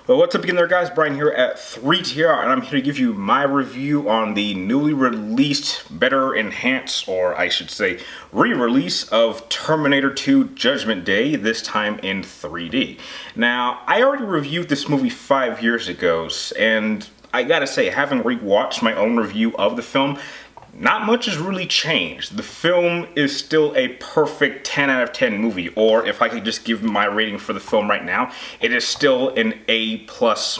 Well, what's up again there, guys? Brian here at 3TR, and I'm here to give you my review on the newly released, better enhanced, or I should say, re-release of Terminator 2 Judgment Day, this time in 3D. Now, I already reviewed this movie 5 years ago, and I gotta say, having rewatched my own review of the film, not much has really changed. The film is still a perfect 10 out of 10 movie, or if I could just give my rating for the film right now, it is still an A+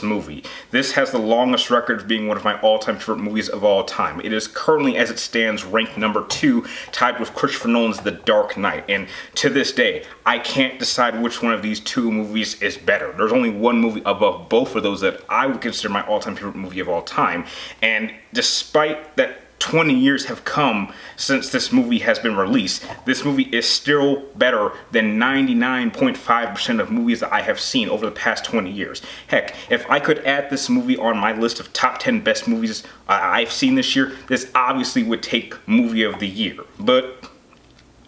movie. This has the longest record of being one of my all-time favorite movies of all time. It is currently, as it stands, ranked number 2, tied with Christopher Nolan's The Dark Knight, and to this day, I can't decide which one of these two movies is better. There's only one movie above both of those that I would consider my all-time favorite movie of all time, and despite that 20 years have come since this movie has been released, this movie is still better than 99.5% of movies that I have seen over the past 20 years. Heck, if I could add this movie on my list of top 10 best movies I've seen this year, this obviously would take Movie of the Year, but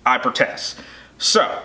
I protest. So,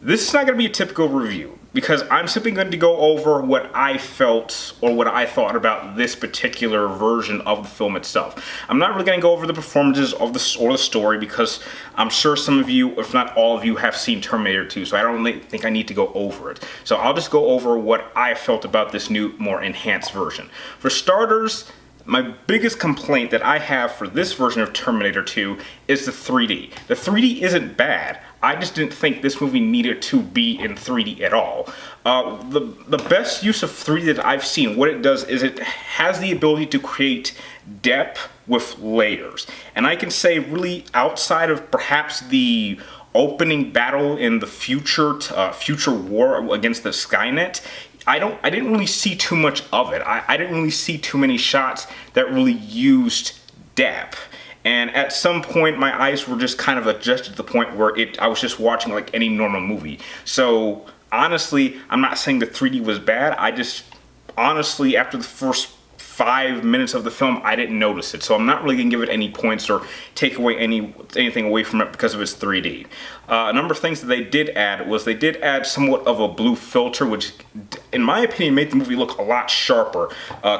this is not going to be a typical review, because I'm simply going to go over what I felt or what I thought about this particular version of the film itself. I'm not really going to go over the performances of the story, because I'm sure some of you, if not all of you, have seen Terminator 2, so I don't really think I need to go over it. So I'll just go over what I felt about this new, more enhanced version. For starters, my biggest complaint that I have for this version of Terminator 2 is the 3D. The 3D isn't bad. I just didn't think this movie needed to be in 3D at all. The best use of 3D that I've seen, what it does is it has the ability to create depth with layers. And I can say, really, outside of perhaps the opening battle in the future war against the Skynet, I didn't really see too much of it. I didn't really see too many shots that really used depth. And at some point, my eyes were just kind of adjusted to the point where I was just watching like any normal movie. So honestly, I'm not saying the 3D was bad. I just, honestly, after the first 5 minutes of the film, I didn't notice it. So I'm not really going to give it any points or take away anything away from it because of its 3D. A number of things that they did add was they did add somewhat of a blue filter, which in my opinion made the movie look a lot sharper,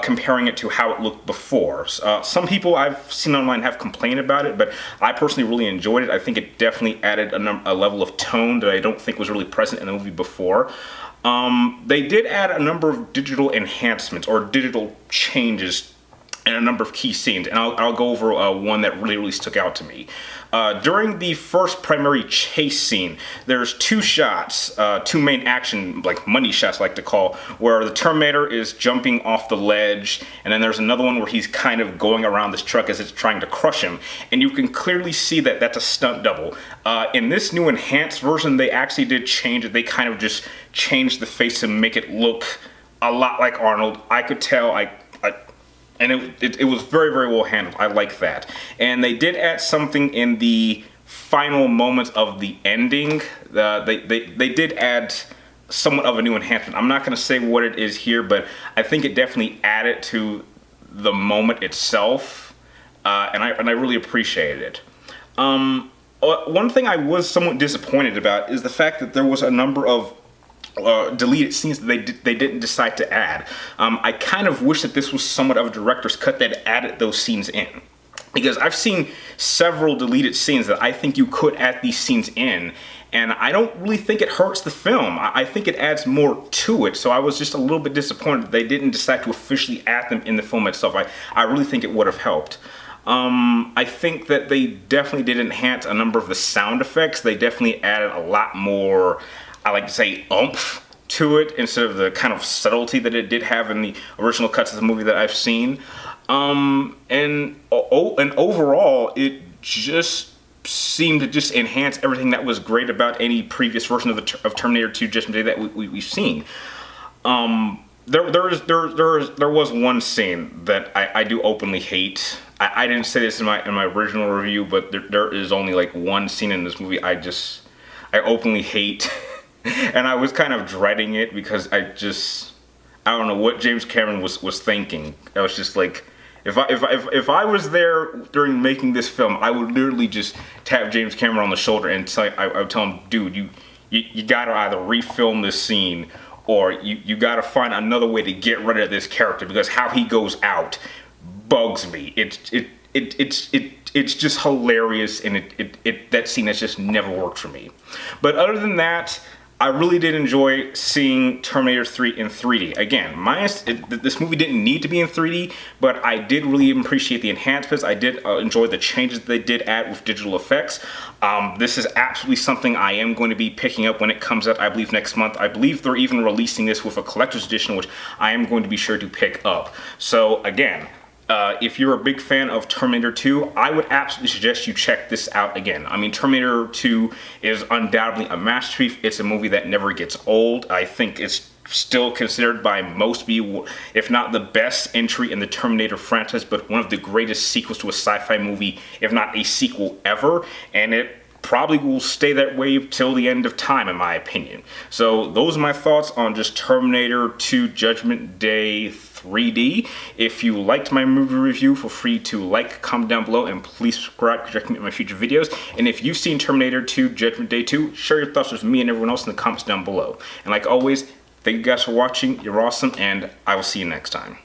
comparing it to how it looked before. Some people I've seen online have complained about it, but I personally really enjoyed it. I think it definitely added a level of tone that I don't think was really present in the movie before. They did add a number of digital enhancements or digital changes in a number of key scenes, and I'll go over one that really stuck out to me. During the first primary chase scene, there's two shots, two main action, like money shots I like to call, where the Terminator is jumping off the ledge, and then there's another one where he's kind of going around this truck as it's trying to crush him, and you can clearly see that that's a stunt double. In this new enhanced version, they actually did change it. They kind of just changed the face to make it look a lot like Arnold. I could tell, and it was very well handled. I like that. And they did add something in the final moments of the ending. They did add somewhat of a new enhancement. I'm not going to say what it is here, but I think it definitely added to the moment itself, and I really appreciated it. One thing I was somewhat disappointed about is the fact that there was a number of deleted scenes that they didn't decide to add. I kind of wish that this was somewhat of a director's cut that added those scenes in, because I've seen several deleted scenes that I think you could add these scenes in, and I don't really think it hurts the film. I think it adds more to it, so I was just a little bit disappointed that they didn't decide to officially add them in the film itself. I really think it would have helped. I think that they definitely did enhance a number of the sound effects. They definitely added a lot more, I like to say, oomph to it, instead of the kind of subtlety that it did have in the original cuts of the movie that I've seen. And overall, it just seemed to just enhance everything that was great about any previous version of Terminator 2 Judgment Day that we've seen. There was one scene that I do openly hate. I didn't say this in my original review, but there is only like one scene in this movie I openly hate. And I was kind of dreading it, because I don't know what James Cameron was thinking. I was just like, if I was there during making this film, I would literally just tap James Cameron on the shoulder and I would tell him, dude, you gotta either refilm this scene or you got to find another way to get rid of this character, because how he goes out bugs me. It's just hilarious, and that scene has just never worked for me. But other than that, I really did enjoy seeing Terminator 3 in 3D. Again, this movie didn't need to be in 3D, but I did really appreciate the enhancements. I did enjoy the changes they did add with digital effects. This is absolutely something I am going to be picking up when it comes out, I believe, next month. I believe they're even releasing this with a collector's edition, which I am going to be sure to pick up. So again, if you're a big fan of Terminator 2, I would absolutely suggest you check this out again. I mean, Terminator 2 is undoubtedly a masterpiece. It's a movie that never gets old. I think it's still considered by most people, if not the best entry in the Terminator franchise, but one of the greatest sequels to a sci-fi movie, if not a sequel ever. And it probably will stay that way till the end of time, in my opinion. So those are my thoughts on just Terminator 2 Judgment Day 3D. If you liked my movie review, feel free to like, comment down below, and please subscribe to check my future videos. And if you've seen Terminator 2 Judgment Day 2, share your thoughts with me and everyone else in the comments down below. And like always, thank you guys for watching. You're awesome, and I will see you next time.